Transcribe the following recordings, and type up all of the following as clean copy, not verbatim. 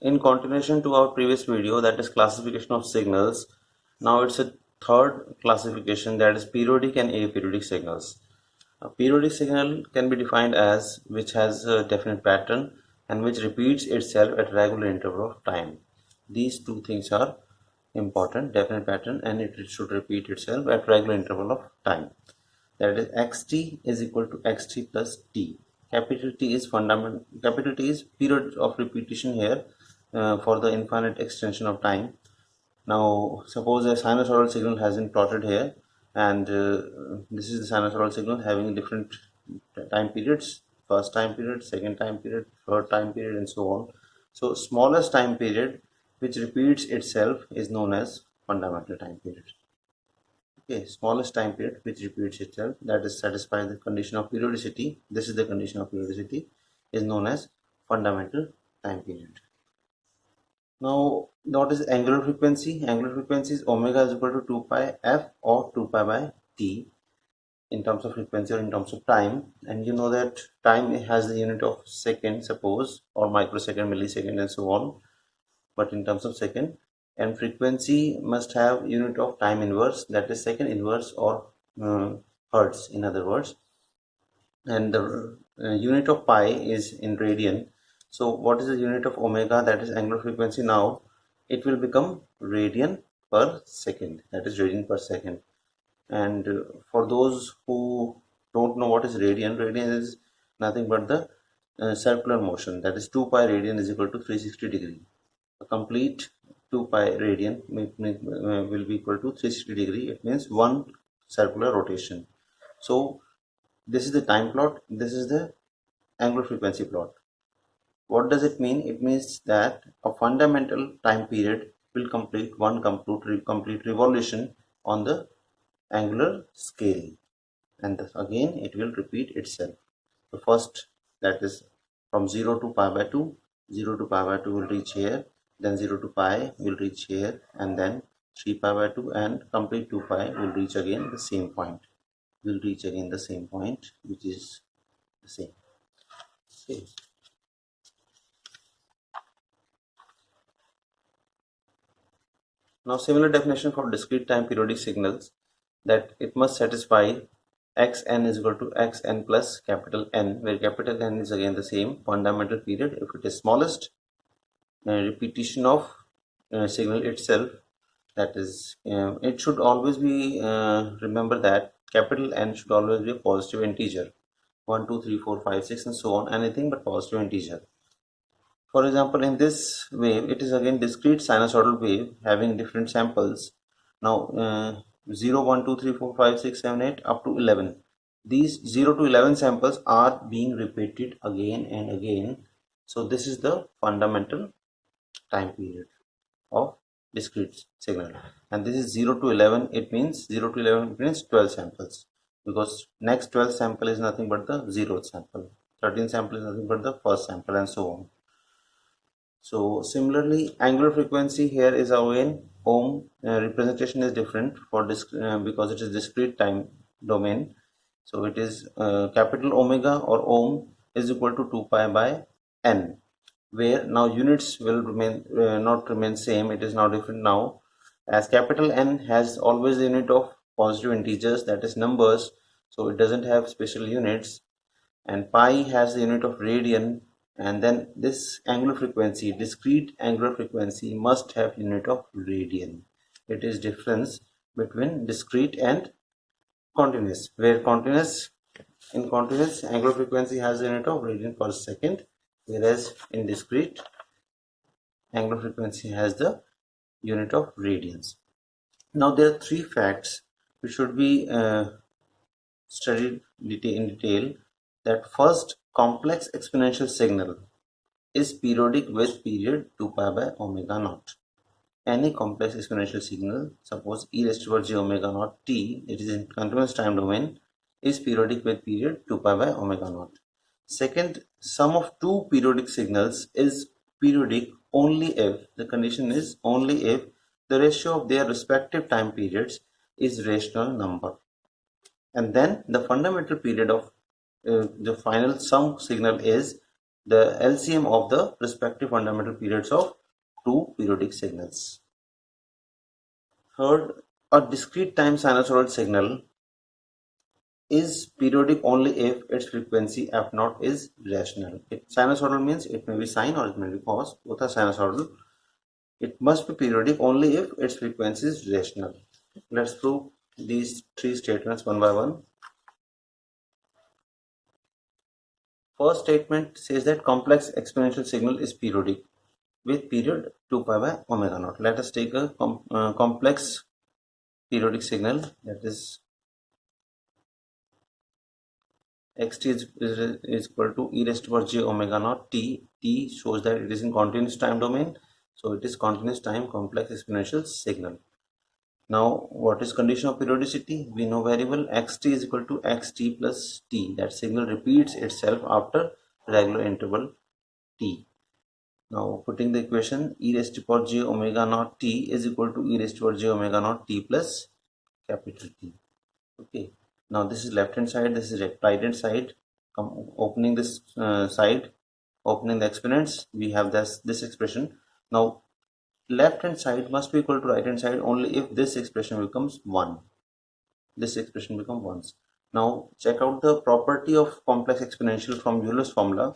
in continuation to our previous video, that is classification of signals, now it's a third classification, that is periodic and aperiodic signals. A periodic signal can be defined as which has a definite pattern and which repeats itself at regular interval of time. These two things are important: definite pattern and it should repeat itself at regular interval of time. That is xt is equal to xt plus t. Capital T is fundamental. Capital T is period of repetition here for the infinite extension of time. Now suppose a sinusoidal signal has been plotted here, and this is the sinusoidal signal having different time periods: first time period, second time period, third time period, and so on. So smallest time period which repeats itself is known as fundamental time period. Okay, smallest time period which repeats itself, that is satisfying the condition of periodicity. This is the condition of periodicity, is known as fundamental time period. Now, what is angular frequency? Angular frequency is omega is equal to 2 pi f or 2 pi by t in terms of frequency or in terms of time. And you know that time has the unit of second, suppose, or microsecond, millisecond, and so on, but in terms of second. And frequency must have unit of time inverse, that is second inverse, or hertz in other words. And the unit of pi is in radian. So what is the unit of omega, that is angular frequency? Now it will become radian per second, that is radian per second. And for those who don't know what is radian, radian is nothing but the circular motion, that is 2 pi radian is equal to 360 degree. A complete 2 pi radian will be equal to 360 degree. It means one circular rotation. So this is the time plot, this is the angular frequency plot. What does it mean? It means that a fundamental time period will complete one complete revolution on the angular scale, and thus again it will repeat itself. The first, that is from 0 to pi by 2, 0 to pi by 2 will reach here, then 0 to pi will reach here, and then 3 pi by 2 and complete 2 pi will reach again the same point. Will reach again the same point, which is the same. Okay. Now similar definition for discrete time periodic signals, that it must satisfy xn is equal to xn plus capital N, where capital N is again the same fundamental period. If it is smallest repetition of signal itself, that is it should always be remember that capital N should always be a positive integer, 1 2 3 4 5 6 and so on, anything but positive integer. For example, in this wave, it is again discrete sinusoidal wave having different samples. Now, 0, 1, 2, 3, 4, 5, 6, 7, 8 up to 11. These 0 to 11 samples are being repeated again and again. So, this is the fundamental time period of discrete signal. And this is 0 to 11, it means 0 to 11 means 12 samples. Because next 12 sample is nothing but the 0th sample. 13 sample is nothing but the first sample, and so on. So similarly, angular frequency here is again ohm. Representation is different for because it is discrete time domain. So it is capital omega or ohm is equal to 2 pi by n, where now units will remain not remain same. It is now different now, as capital N has always the unit of positive integers, that is numbers, so it doesn't have special units, and pi has the unit of radian. And then this angular frequency, discrete angular frequency, must have unit of radian. It is difference between discrete and continuous, where in continuous angular frequency has a unit of radian per second, whereas in discrete angular frequency has the unit of radians. Now there are three facts which should be studied in detail. That first, complex exponential signal is periodic with period 2 pi by omega naught. Any complex exponential signal, suppose e raised to j omega naught t, it is in continuous time domain, is periodic with period 2 pi by omega naught. Second, sum of two periodic signals is periodic only if, the condition is only if, the ratio of their respective time periods is rational number. And then the fundamental period of the final sum signal is the LCM of the respective fundamental periods of two periodic signals. Third, a discrete time sinusoidal signal is periodic only if its frequency f0 is rational. Sinusoidal means it may be sine or it may be cos, both are sinusoidal. It must be periodic only if its frequency is rational. Let's prove these three statements one by one. First statement says that complex exponential signal is periodic with period 2 pi by omega naught. Let us take a complex periodic signal, that is xt is equal to e raised to power j omega naught t. T shows that it is in continuous time domain, so it is continuous time complex exponential signal. Now, what is condition of periodicity? We know very well xt is equal to xt plus t. That signal repeats itself after regular interval t. Now, putting the equation e raised to power j omega naught t is equal to e raised to power j omega naught t plus capital T. Okay. Now, this is left hand side, this is right hand side. Opening this side, opening the exponents, we have this expression. Now, left hand side must be equal to right hand side only if this expression becomes 1. This expression becomes 1. Now check out the property of complex exponential from Euler's formula.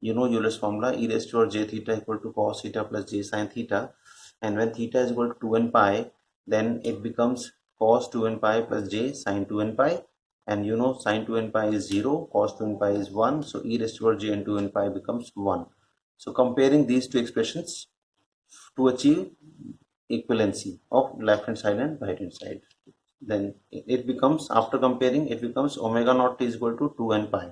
You know Euler's formula, e raised to power j theta equal to cos theta plus j sin theta, and when theta is equal to 2n pi, then it becomes cos 2n pi plus j sin 2n pi, and you know sin 2n pi is 0, cos 2n pi is 1, so e raised to power j and 2n pi becomes 1. So comparing these two expressions to achieve equivalency of left hand side and right hand side, then it becomes, after comparing, it becomes omega naught t is equal to 2n pi,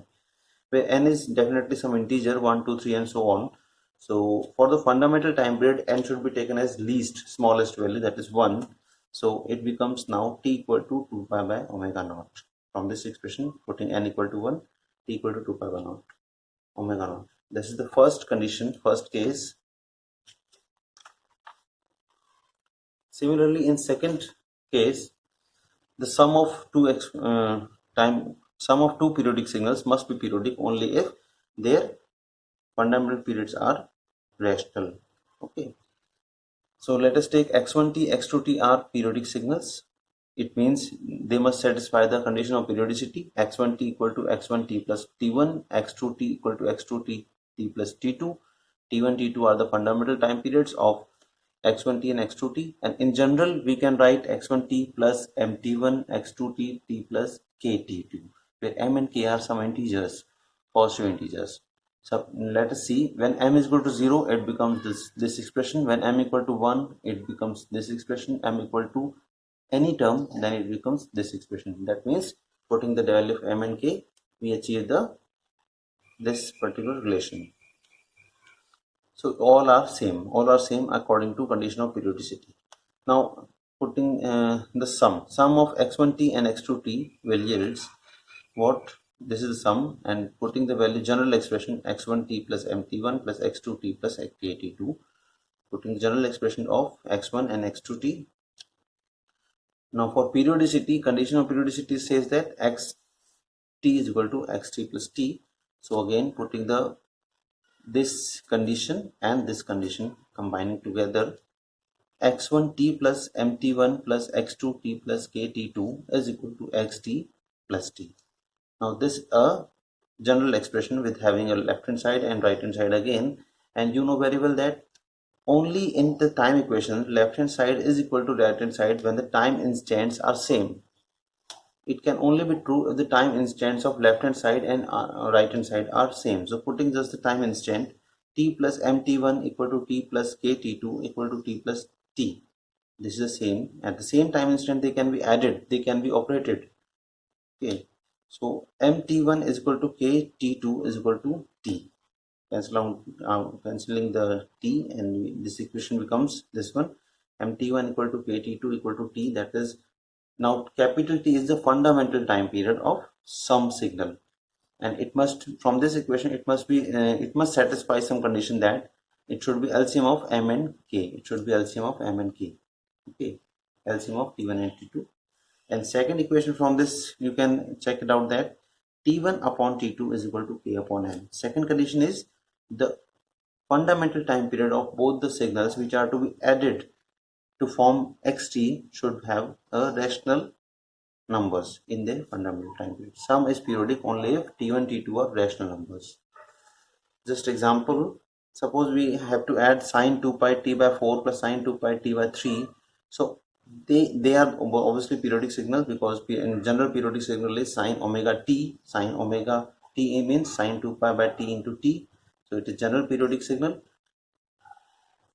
where n is definitely some integer 1 2 3 and so on. So for the fundamental time period, n should be taken as least smallest value, that is 1. So it becomes now t equal to 2 pi by omega naught. From this expression, putting n equal to 1, t equal to 2 pi by naught omega naught. This is the first condition, first case. Similarly, in second case, the sum of two periodic signals must be periodic only if their fundamental periods are rational. Okay. So let us take x1t, x2t are periodic signals. It means they must satisfy the condition of periodicity. x1t equal to x1t plus t1, x2t equal to x2t t plus t2. t1, t2 are the fundamental time periods of x1t and x2t, and in general we can write x1t plus mt1 x2t t plus kt2, where m and k are some integers, positive integers. So let us see, when m is equal to 0, it becomes this expression. When m equal to 1, it becomes this expression. M equal to any term, then it becomes this expression. That means putting the value of m and k, we achieve this particular relation. So all are same according to condition of periodicity. Now putting the sum of x1t and x2t will yields what? This is the sum, and putting the value general expression x1t plus mt1 plus x2t plus kt2, putting the general expression of x1 and x2t. Now for periodicity, condition of periodicity says that xt is equal to xt plus t. So again putting this condition and this condition, combining together, x1t plus mt1 plus x2t plus kt2 is equal to xt plus t. Now this is a general expression with having a left hand side and right hand side again, and you know very well that only in the time equation left hand side is equal to right hand side when the time instants are same. It can only be true if the time instants of left hand side and right hand side are same. So putting just the time instant, t plus mt1 equal to t plus kt2 equal to t plus t. This is the same. At the same time instant, they can be added, they can be operated. Okay. So mt1 is equal to k, t2 is equal to t. Cancelling the t, and this equation becomes this one, mt1 equal to kt2 equal to t. That is, now capital T is the fundamental time period of some signal, and it must, from this equation, it must satisfy some condition that it should be LCM of m and k. It should be LCM of m and k. Okay, LCM of t1 and t2. And second equation from this, you can check it out that t1 upon t2 is equal to k upon m. Second condition is the fundamental time period of both the signals which are to be added to form xt should have a rational numbers in their fundamental time period. Sum is periodic only if t1 t2 are rational numbers. Just example, suppose we have to add sine 2 pi t by 4 plus sine 2 pi t by 3. So they are obviously periodic signals, because in general periodic signal is sine omega t. Sine omega t means sine 2 pi by t into t. So it is general periodic signal.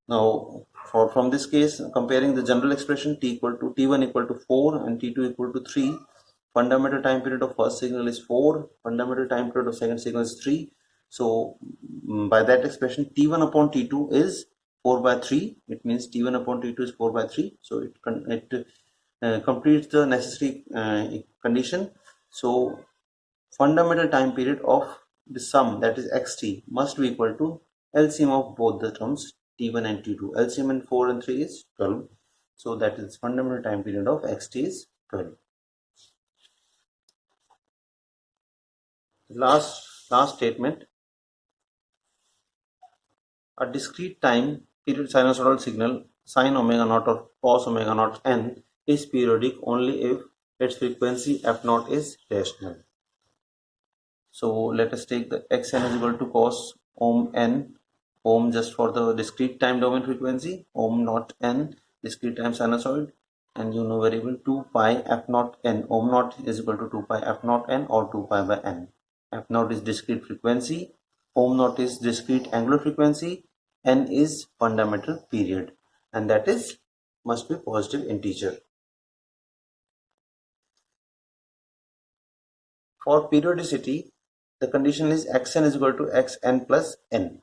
Now from this case, comparing the general expression t equal to t1 equal to 4 and t2 equal to 3, fundamental time period of first signal is 4, fundamental time period of second signal is 3. So by that expression, t1 upon t2 is 4 by 3. It means t1 upon t2 is 4 by 3. So it completes the necessary condition. So fundamental time period of the sum, that is xt, must be equal to LCM of both the terms t1 and t2. LCM in 4 and 3 is 12. So that is fundamental time period of xt is 12. Last statement. A discrete time period sinusoidal signal sine omega naught or cos omega naught n is periodic only if its frequency f naught is rational. So let us take the xn is equal to cos ohm n, ohm just for the discrete time domain frequency, ohm naught n discrete time sinusoid, and you know variable 2 pi f naught n. Ohm naught is equal to 2 pi f naught n or 2 pi by n. F naught is discrete frequency, ohm naught is discrete angular frequency, n is fundamental period, and that is must be positive integer. For periodicity, the condition is xn is equal to xn plus n.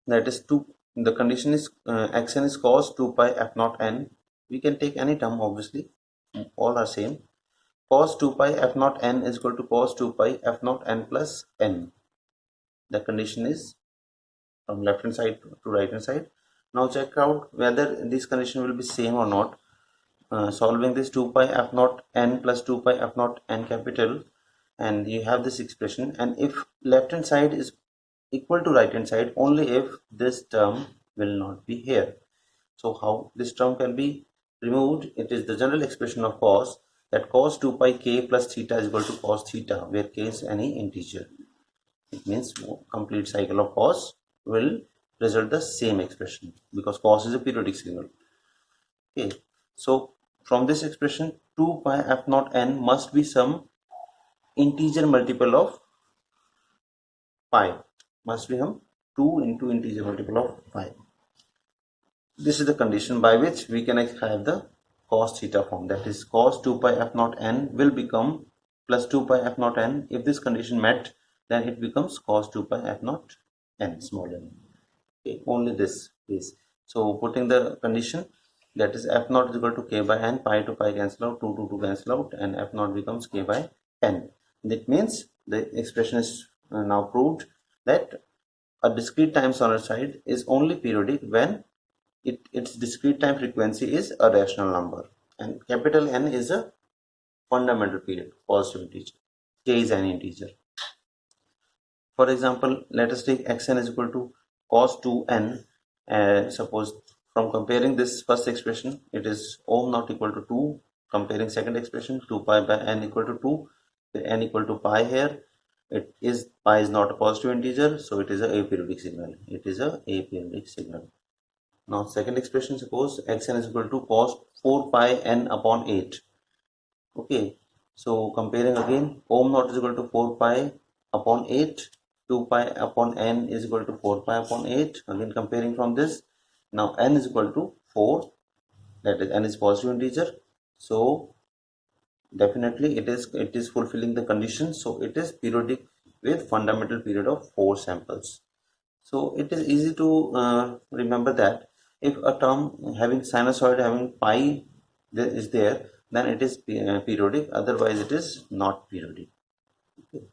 That is 2. The condition is xn is cos 2 pi f naught n. We can take any term, obviously, all are same. Cos 2 pi f naught n is equal to cos 2 pi f naught n plus n. The condition is from left hand side to right hand side. Now check out whether this condition will be same or not. Solving this 2 pi f naught n plus 2 pi f naught n capital, and you have this expression, and if left hand side is equal to right hand side only if this term will not be here. So how this term can be removed? It is the general expression of cos, that cos 2 pi k plus theta is equal to cos theta, where k is any integer. It means complete cycle of cos will result the same expression, because cos is a periodic signal. Okay, so from this expression 2 pi f naught n must be some integer multiple of pi, must be 2 into integer multiple of pi. This is the condition by which we can have the cos theta form, that is cos 2 pi f naught n will become plus 2 pi f naught n. If this condition met, then it becomes cos 2 pi f naught n, small n. Okay, only this is. So putting the condition, that is f naught is equal to k by n, pi to pi cancel out, 2 to 2 cancel out, and f naught becomes k by n. That means the expression is now proved that a discrete time sinusoid is only periodic when its discrete time frequency is a rational number, and capital N is a fundamental period, positive integer, k is an integer. For example, let us take xn is equal to cos 2n, and suppose from comparing this first expression, it is ohm not equal to 2. Comparing second expression, 2 pi by n equal to 2, n equal to pi here. It is pi is not a positive integer, so it is a aperiodic signal. It is a aperiodic signal. Now second expression, suppose xn is equal to cos 4 pi n upon 8. Okay, so comparing again, ohm naught is equal to 4 pi upon 8, 2 pi upon n is equal to 4 pi upon 8. Again comparing from this, now n is equal to 4, that is n is positive integer, so definitely it is fulfilling the condition. So it is periodic with fundamental period of 4 samples. So it is easy to remember that if a term having sinusoid having pi is there, then it is periodic, otherwise it is not periodic. Okay.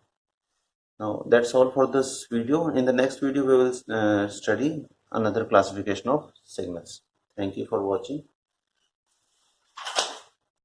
Now that's all for this video. In the next video we will study another classification of signals. Thank you for watching.